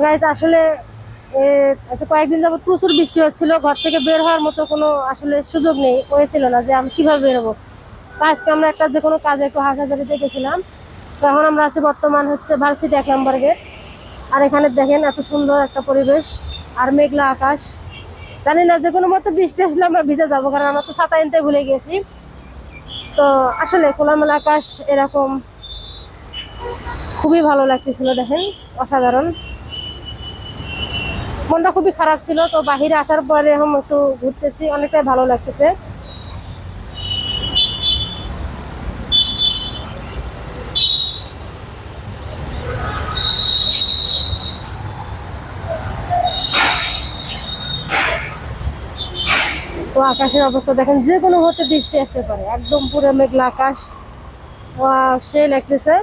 Guys আসলে আচ্ছা কয়েকদিন যাবত প্রচুর বৃষ্টি হচ্ছিল, ঘর থেকে বের হওয়ার মতো কোনো আসলে সুযোগ নেই হয়েছিল না যে আমি কিভাবে বেরোবো। তা আজকে আমরা একটা যে কোনো কাজে একটু হাটহাজারিতে গেছিলাম। তো এখন আমরা আছি বর্তমান হচ্ছে ভার্সিটি 1 নম্বর গেট। আর এখানে দেখেন এত সুন্দর একটা পরিবেশ আর মেঘলা আকাশ। জানি না যে কোনো মতো বৃষ্টি আসলে আমরা ভিজে যাবো, কারণ আমরা তো ছাতা আনতে ভুলে গেছি। তো আসলে খোলামেলা আকাশ এরকম খুবই ভালো লাগতেছিল, দেখেন অসাধারণ। মনটা খুবই খারাপ ছিল, তো বাহিরে আসার পরে এখন একটু ঘুরতেছি, অনেকটাই ভালো লাগতেছে। তো আকাশের অবস্থা দেখেন, যে কোনো মুহূর্তে বৃষ্টি আসতে পারে, একদম পুরো মেঘলা আকাশ। সে লাগতেছে।